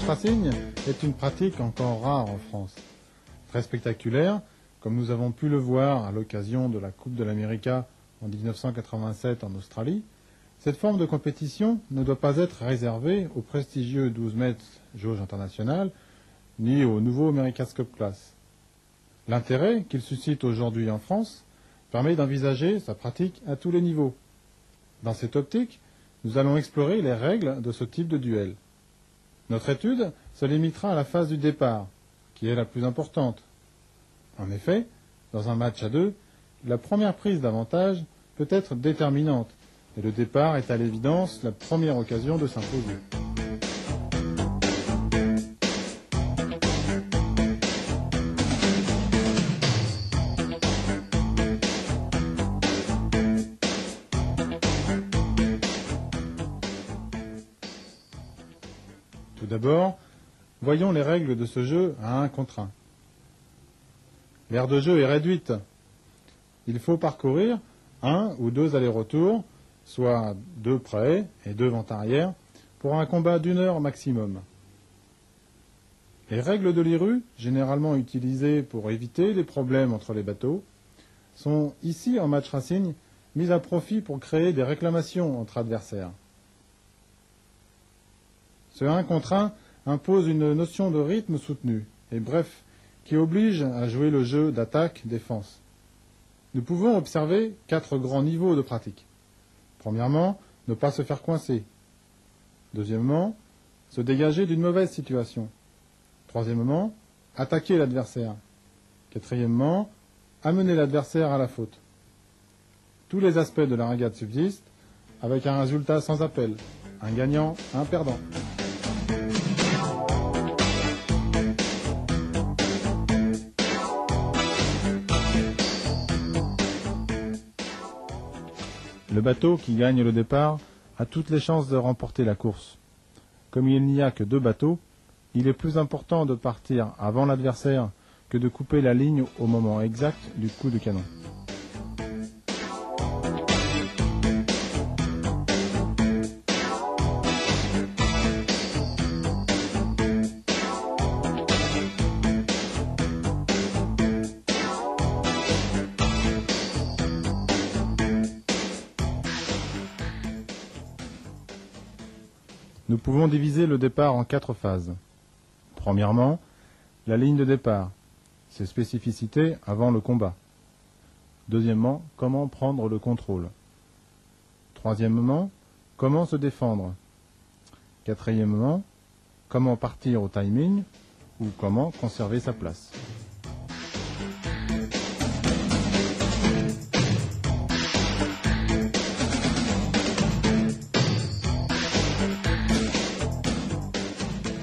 racing est une pratique encore rare en France. Très spectaculaire, comme nous avons pu le voir à l'occasion de la Coupe de l'Amérique en 1987 en Australie, cette forme de compétition ne doit pas être réservée au prestigieux 12 mètres jauge internationale, ni au nouveau America's Cup Class. L'intérêt qu'il suscite aujourd'hui en France permet d'envisager sa pratique à tous les niveaux. Dans cette optique, nous allons explorer les règles de ce type de duel. Notre étude se limitera à la phase du départ, qui est la plus importante. En effet, dans un match à deux, la première prise d'avantage peut être déterminante, et le départ est à l'évidence la première occasion de s'imposer. Tout d'abord, voyons les règles de ce jeu à 1 contre 1. L'aire de jeu est réduite. Il faut parcourir 1 ou 2 allers-retours, soit 2 près et 2 ventes arrière, pour un combat d'1 heure maximum. Les règles de l'IRU, généralement utilisées pour éviter les problèmes entre les bateaux, sont ici en match racing mises à profit pour créer des réclamations entre adversaires. Ce 1 contre 1 impose une notion de rythme soutenu, et bref, qui oblige à jouer le jeu d'attaque-défense. Nous pouvons observer 4 grands niveaux de pratique. Premièrement, ne pas se faire coincer. Deuxièmement, se dégager d'une mauvaise situation. Troisièmement, attaquer l'adversaire. Quatrièmement, amener l'adversaire à la faute. Tous les aspects de la régate subsistent, avec un résultat sans appel, un gagnant, un perdant. Le bateau qui gagne le départ a toutes les chances de remporter la course. Comme il n'y a que 2 bateaux, il est plus important de partir avant l'adversaire que de couper la ligne au moment exact du coup de canon. Nous pouvons diviser le départ en 4 phases. Premièrement, la ligne de départ, ses spécificités avant le combat. Deuxièmement, comment prendre le contrôle. Troisièmement, comment se défendre. Quatrièmement, comment partir au timing ou comment conserver sa place.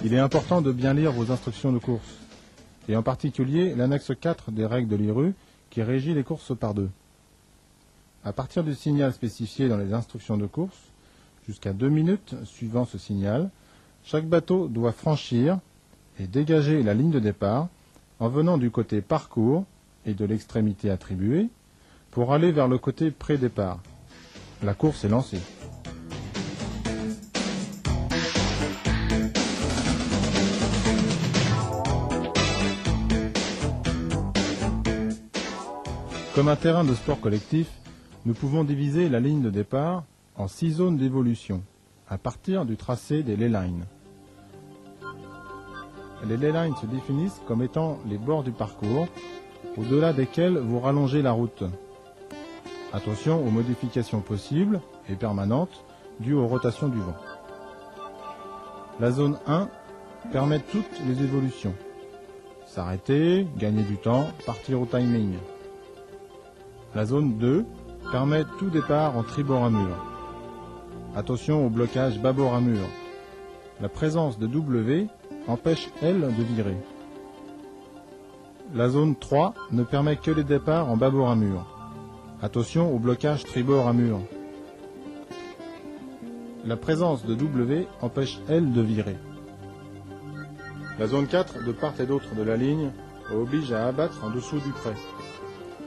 Il est important de bien lire vos instructions de course, et en particulier l'annexe 4 des règles de l'IRU qui régit les courses par 2. À partir du signal spécifié dans les instructions de course, jusqu'à 2 minutes suivant ce signal, chaque bateau doit franchir et dégager la ligne de départ en venant du côté parcours et de l'extrémité attribuée pour aller vers le côté pré-départ. La course est lancée. Comme un terrain de sport collectif, nous pouvons diviser la ligne de départ en 6 zones d'évolution, à partir du tracé des laylines. Les laylines se définissent comme étant les bords du parcours, au-delà desquels vous rallongez la route. Attention aux modifications possibles et permanentes dues aux rotations du vent. La zone 1 permet toutes les évolutions. S'arrêter, gagner du temps, partir au timing. La zone 2 permet tout départ en tribord amure. Attention au blocage bâbord amure. La présence de W empêche L de virer. La zone 3 ne permet que les départs en bâbord amure. Attention au blocage tribord amure. La présence de W empêche L de virer. La zone 4, de part et d'autre de la ligne, oblige à abattre en dessous du près.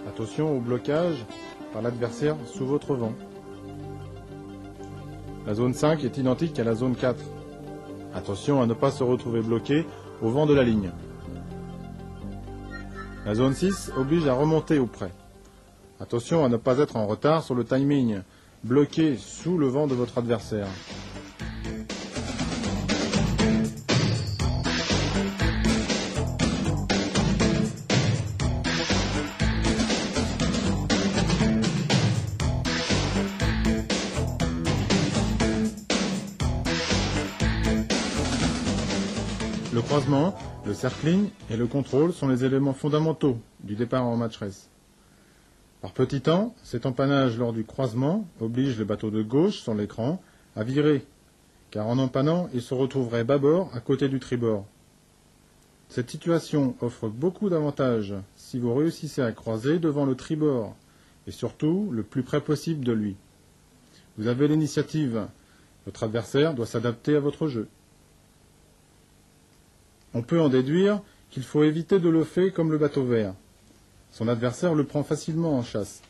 Attention au blocage par l'adversaire sous votre vent. La zone 5 est identique à la zone 4. Attention à ne pas se retrouver bloqué au vent de la ligne. La zone 6 oblige à remonter au près. Attention à ne pas être en retard sur le timing, bloqué sous le vent de votre adversaire. Le croisement, le circling et le contrôle sont les éléments fondamentaux du départ en match race. Par petit temps, cet empannage lors du croisement oblige le bateau de gauche sur l'écran à virer, car en empannant, il se retrouverait bâbord à côté du tribord. Cette situation offre beaucoup d'avantages si vous réussissez à croiser devant le tribord, et surtout le plus près possible de lui. Vous avez l'initiative, votre adversaire doit s'adapter à votre jeu. On peut en déduire qu'il faut éviter de le faire comme le bateau vert. Son adversaire le prend facilement en chasse.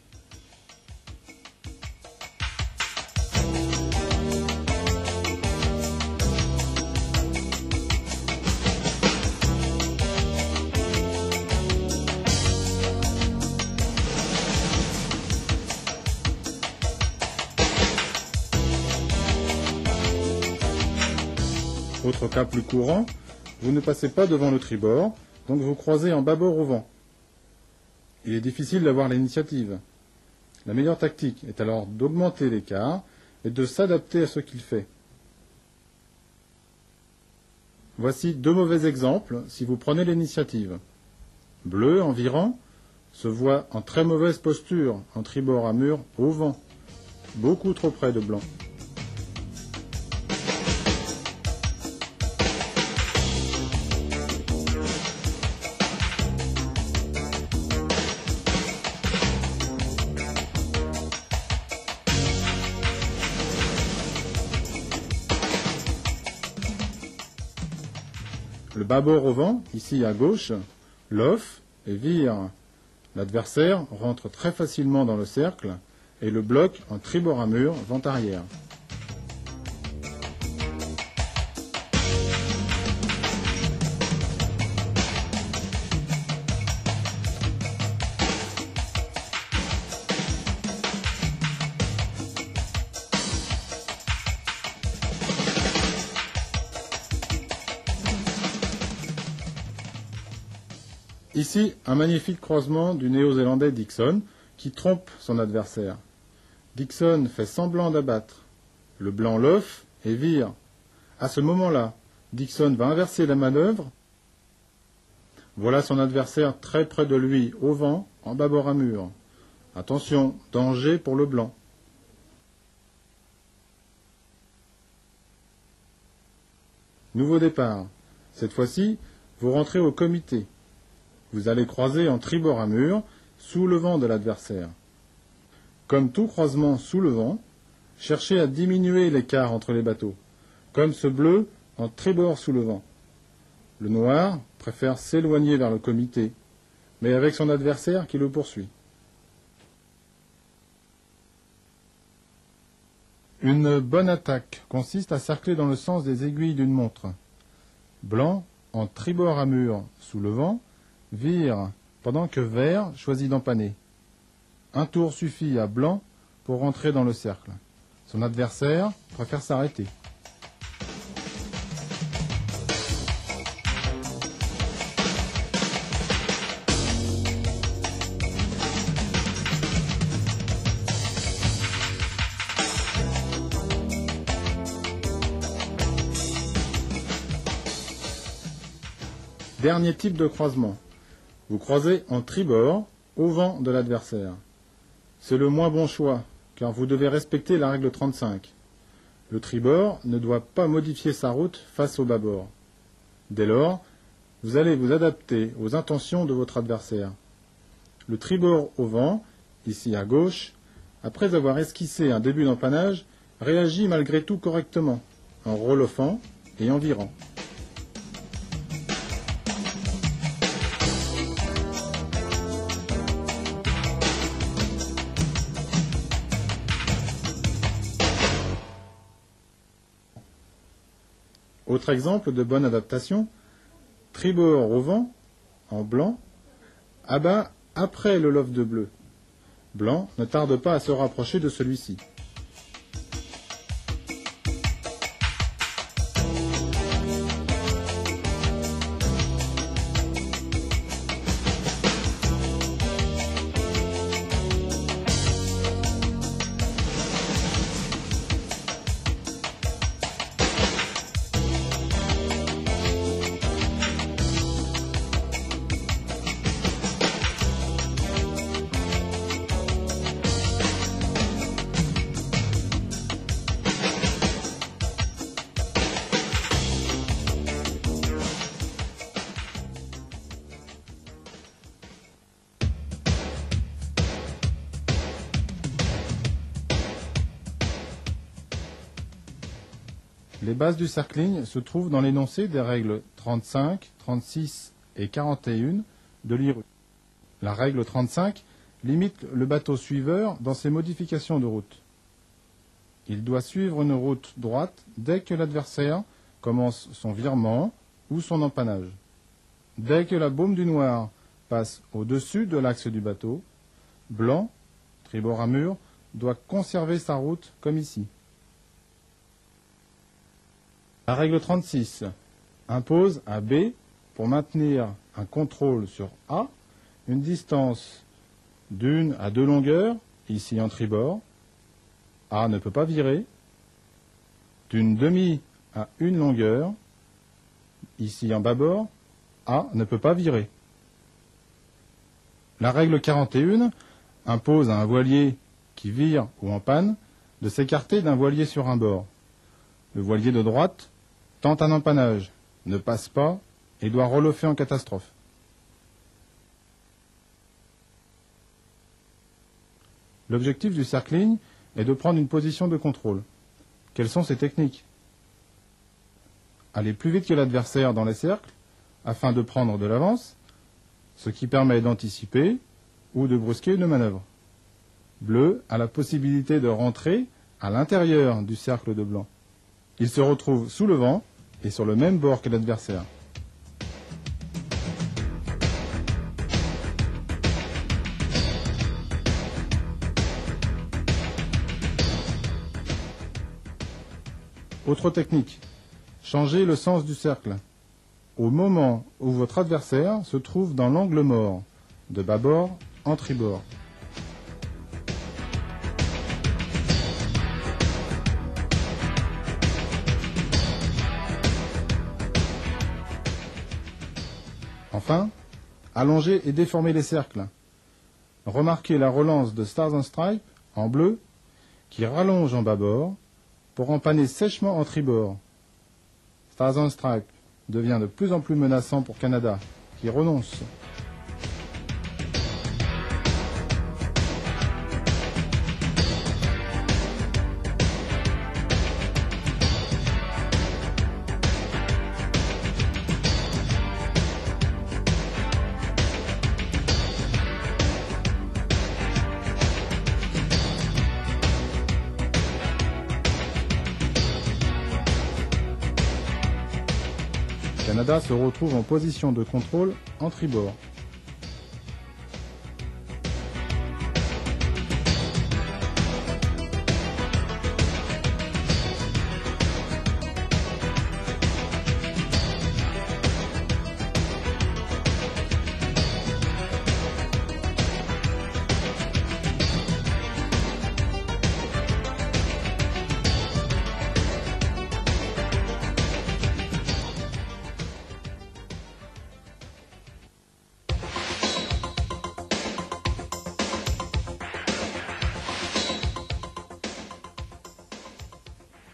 Autre cas plus courant, vous ne passez pas devant le tribord, donc vous croisez en bâbord au vent. Il est difficile d'avoir l'initiative. La meilleure tactique est alors d'augmenter l'écart et de s'adapter à ce qu'il fait. Voici deux mauvais exemples si vous prenez l'initiative. Bleu, en virant, se voit en très mauvaise posture, en tribord à mur, au vent, beaucoup trop près de blanc. Le bâbord au vent, ici à gauche, l'offre et vire. L'adversaire rentre très facilement dans le cercle et le bloque en tribord à mur, vent arrière. Ici, un magnifique croisement du néo-zélandais Dixon qui trompe son adversaire. Dixon fait semblant d'abattre. Le blanc l'offre et vire. À ce moment-là, Dixon va inverser la manœuvre. Voilà son adversaire très près de lui, au vent, en bâbord à mur. Attention, danger pour le blanc. Nouveau départ. Cette fois-ci, vous rentrez au comité. Vous allez croiser en tribord à mur, sous le vent de l'adversaire. Comme tout croisement sous le vent, cherchez à diminuer l'écart entre les bateaux, comme ce bleu en tribord sous le vent. Le noir préfère s'éloigner vers le comité, mais avec son adversaire qui le poursuit. Une bonne attaque consiste à cercler dans le sens des aiguilles d'une montre. Blanc en tribord à mur sous le vent, vire, pendant que vert choisit d'empanner. Un tour suffit à blanc pour rentrer dans le cercle. Son adversaire préfère s'arrêter. Dernier type de croisement. Vous croisez en tribord, au vent de l'adversaire. C'est le moins bon choix, car vous devez respecter la règle 35. Le tribord ne doit pas modifier sa route face au bâbord. Dès lors, vous allez vous adapter aux intentions de votre adversaire. Le tribord au vent, ici à gauche, après avoir esquissé un début d'empannage, réagit malgré tout correctement, en reloffant et en virant. Autre exemple de bonne adaptation, tribord au vent, en blanc, abat après le loft de bleu. Blanc ne tarde pas à se rapprocher de celui-ci. Les bases du circling se trouvent dans l'énoncé des règles 35, 36 et 41 de l'IRU. La règle 35 limite le bateau suiveur dans ses modifications de route. Il doit suivre une route droite dès que l'adversaire commence son virement ou son empannage. Dès que la baume du noir passe au-dessus de l'axe du bateau, blanc, tribord à mur, doit conserver sa route comme ici. La règle 36 impose à B, pour maintenir un contrôle sur A, une distance d'1 à 2 longueurs, ici en tribord. A ne peut pas virer. D'une demi à 1 longueur, ici en bâbord, A ne peut pas virer. La règle 41 impose à un voilier qui vire ou en panne de s'écarter d'un voilier sur un bord. Le voilier de droite tente un empannage, ne passe pas et doit relever en catastrophe. L'objectif du circling est de prendre une position de contrôle. Quelles sont ces techniques? Aller plus vite que l'adversaire dans les cercles afin de prendre de l'avance, ce qui permet d'anticiper ou de brusquer une manœuvre. Bleu a la possibilité de rentrer à l'intérieur du cercle de blanc. Il se retrouve sous le vent et sur le même bord que l'adversaire. Autre technique, changez le sens du cercle. Au moment où votre adversaire se trouve dans l'angle mort, de bâbord en tribord. Enfin, allongez et déformez les cercles. Remarquez la relance de Stars and Stripes en bleu qui rallonge en bâbord pour empanner sèchement en tribord. Stars and Stripes devient de plus en plus menaçant pour Canada, qui renonce. Canada se retrouve en position de contrôle en tribord.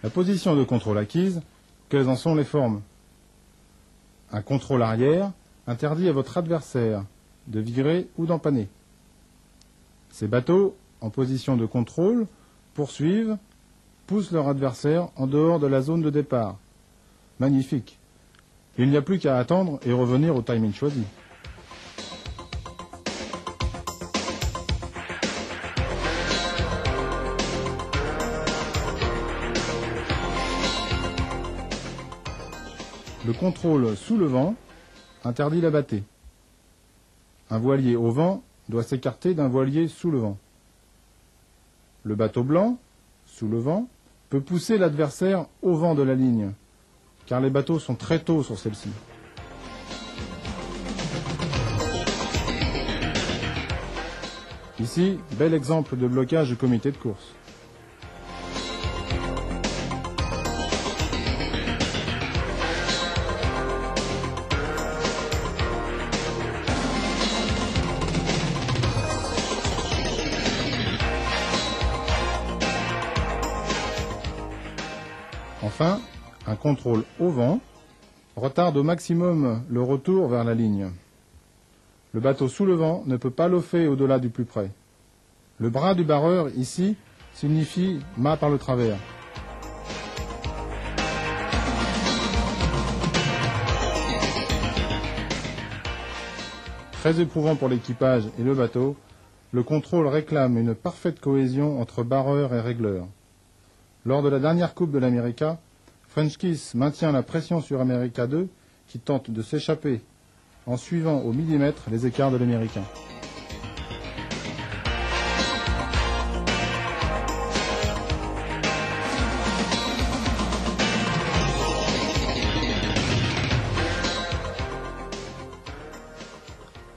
La position de contrôle acquise, quelles en sont les formes? Un contrôle arrière interdit à votre adversaire de virer ou d'empanner. Ces bateaux, en position de contrôle, poursuivent, poussent leur adversaire en dehors de la zone de départ. Magnifique. Il n'y a plus qu'à attendre et revenir au timing choisi. Le contrôle sous le vent interdit la bâtée. Un voilier au vent doit s'écarter d'un voilier sous le vent. Le bateau blanc, sous le vent, peut pousser l'adversaire au vent de la ligne, car les bateaux sont très tôt sur celle-ci. Ici, bel exemple de blocage de comité de course. Enfin, un contrôle au vent retarde au maximum le retour vers la ligne. Le bateau sous le vent ne peut pas lofer au-delà du plus près. Le bras du barreur, ici, signifie mât par le travers. Très éprouvant pour l'équipage et le bateau, le contrôle réclame une parfaite cohésion entre barreur et régleur. Lors de la dernière Coupe de l'America, French Kiss maintient la pression sur America 2 qui tente de s'échapper en suivant au millimètre les écarts de l'Américain.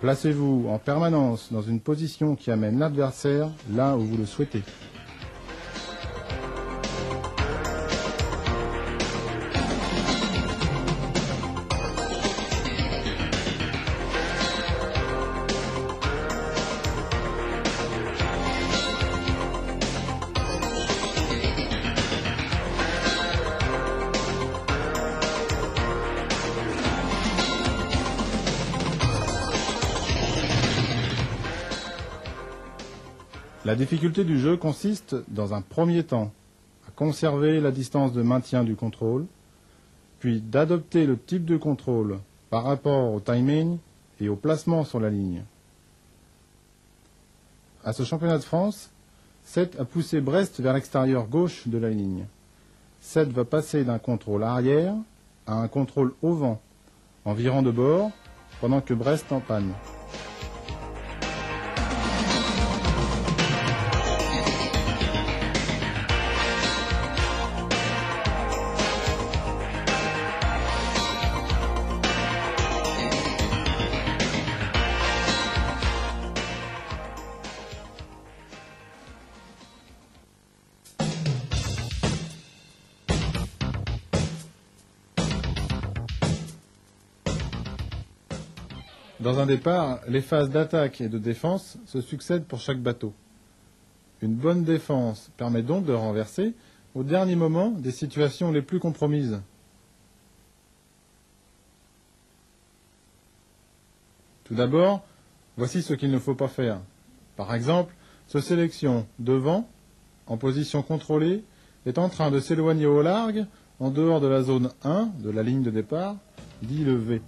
Placez-vous en permanence dans une position qui amène l'adversaire là où vous le souhaitez. La difficulté du jeu consiste, dans un premier temps, à conserver la distance de maintien du contrôle, puis d'adopter le type de contrôle par rapport au timing et au placement sur la ligne. À ce championnat de France, 7 a poussé Brest vers l'extérieur gauche de la ligne. 7 va passer d'un contrôle arrière à un contrôle au vent, en virant de bord, pendant que Brest en panne. Dans un départ, les phases d'attaque et de défense se succèdent pour chaque bateau. Une bonne défense permet donc de renverser, au dernier moment, des situations les plus compromises. Tout d'abord, voici ce qu'il ne faut pas faire. Par exemple, ce sélection devant, en position contrôlée, est en train de s'éloigner au large, en dehors de la zone 1 de la ligne de départ, dit le V.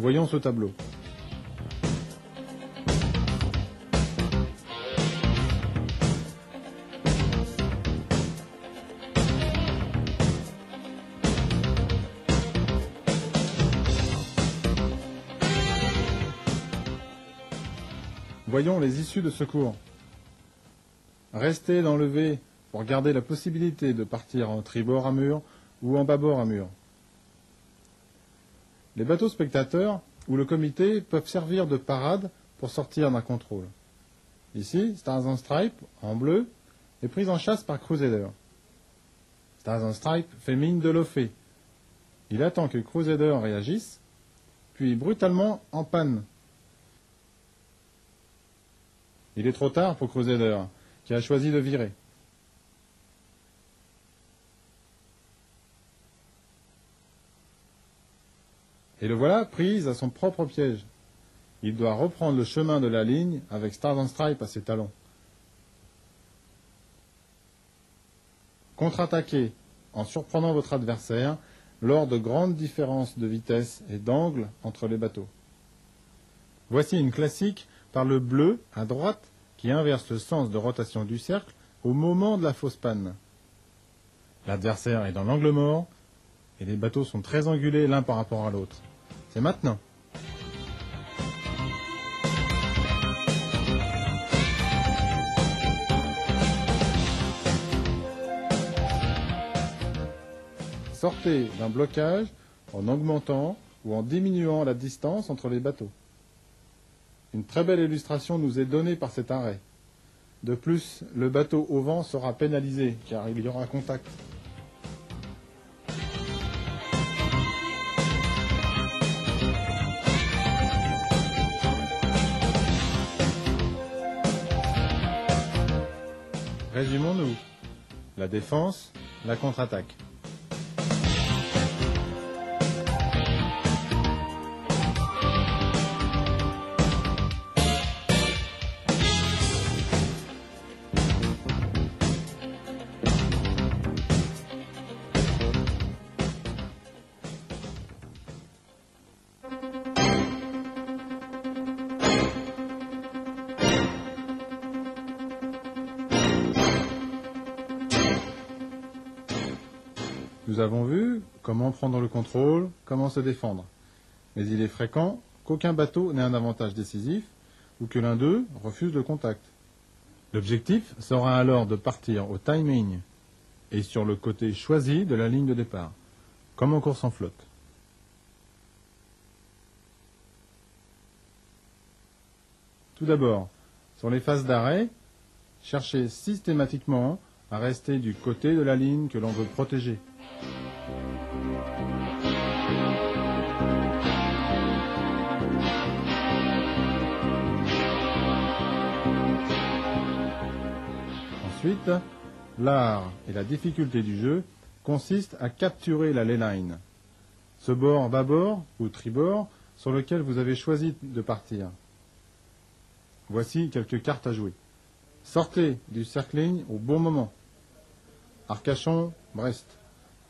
Voyons ce tableau. Voyons les issues de secours. Restez dans le V pour garder la possibilité de partir en tribord à mur ou en bâbord à mur. Les bateaux spectateurs ou le comité peuvent servir de parade pour sortir d'un contrôle. Ici, Stars and Stripes, en bleu, est prise en chasse par Crusader. Stars and Stripes fait mine de lofer. Il attend que Crusader réagisse, puis brutalement en panne. Il est trop tard pour Crusader, qui a choisi de virer. Et le voilà prise à son propre piège. Il doit reprendre le chemin de la ligne avec Stars and Stripes à ses talons. Contre-attaquez en surprenant votre adversaire lors de grandes différences de vitesse et d'angle entre les bateaux. Voici une classique par le bleu à droite qui inverse le sens de rotation du cercle au moment de la fausse panne. L'adversaire est dans l'angle mort et les bateaux sont très angulés l'un par rapport à l'autre. C'est maintenant. Sortez d'un blocage en augmentant ou en diminuant la distance entre les bateaux. Une très belle illustration nous est donnée par cet arrêt. De plus, le bateau au vent sera pénalisé car il y aura contact. Résumons-nous. La défense, la contre-attaque. Nous avons vu comment prendre le contrôle, comment se défendre. Mais il est fréquent qu'aucun bateau n'ait un avantage décisif ou que l'un d'eux refuse le contact. L'objectif sera alors de partir au timing et sur le côté choisi de la ligne de départ, comme en course en flotte. Tout d'abord, sur les phases d'arrêt, cherchez systématiquement à rester du côté de la ligne que l'on veut protéger. Ensuite, l'art et la difficulté du jeu consistent à capturer la leyline, ce bord bâbord ou tribord sur lequel vous avez choisi de partir. Voici quelques cartes à jouer. Sortez du cercle-ligne au bon moment. Arcachon, Brest.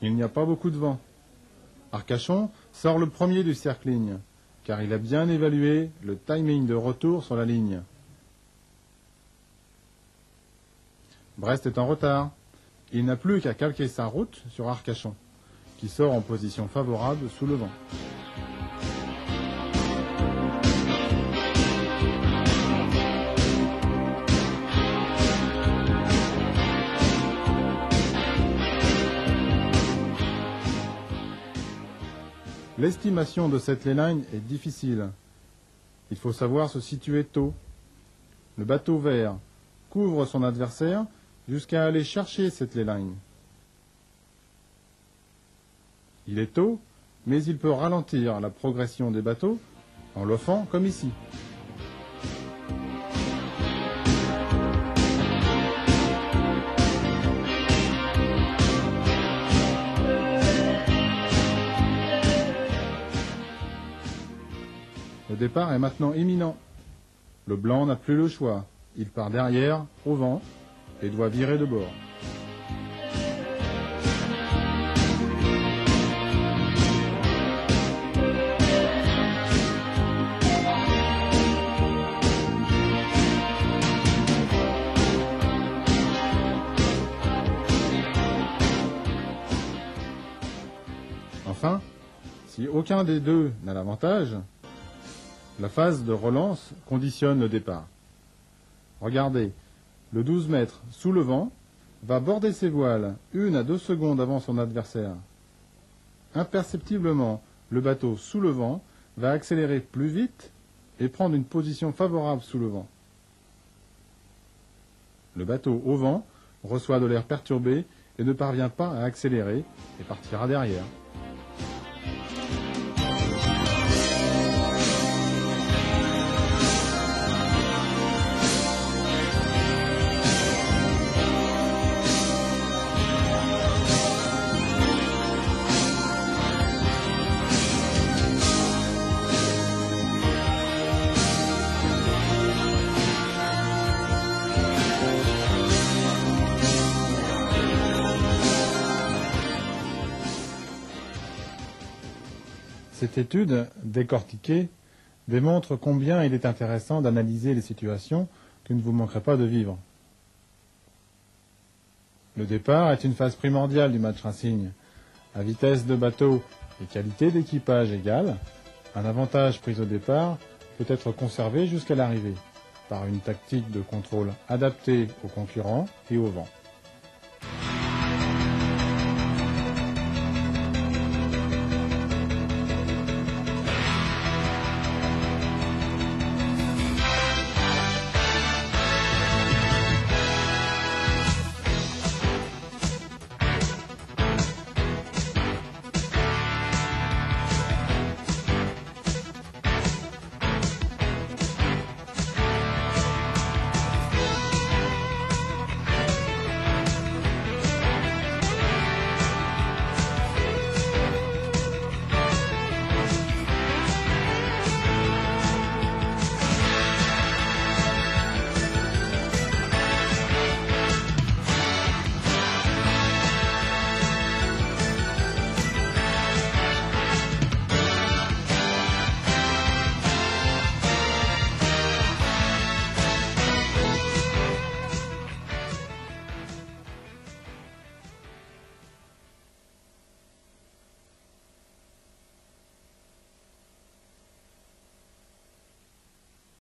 Il n'y a pas beaucoup de vent. Arcachon sort le premier du cercle-ligne, car il a bien évalué le timing de retour sur la ligne. Brest est en retard. Il n'a plus qu'à calquer sa route sur Arcachon, qui sort en position favorable sous le vent. L'estimation de cette leyline est difficile. Il faut savoir se situer tôt. Le bateau vert couvre son adversaire jusqu'à aller chercher cette leyline. Il est tôt, mais il peut ralentir la progression des bateaux en loffant comme ici. Le départ est maintenant imminent. Le blanc n'a plus le choix. Il part derrière, au vent, et doit virer de bord. Enfin, si aucun des deux n'a l'avantage, la phase de relance conditionne le départ. Regardez, le 12 mètres sous le vent va border ses voiles 1 à 2 secondes avant son adversaire. Imperceptiblement, le bateau sous le vent va accélérer plus vite et prendre une position favorable sous le vent. Le bateau au vent reçoit de l'air perturbé et ne parvient pas à accélérer et partira derrière. Cette étude, décortiquée, démontre combien il est intéressant d'analyser les situations que ne vous manquerez pas de vivre. Le départ est une phase primordiale du match racing. À vitesse de bateau et qualité d'équipage égale, un avantage pris au départ peut être conservé jusqu'à l'arrivée, par une tactique de contrôle adaptée aux concurrents et au vent.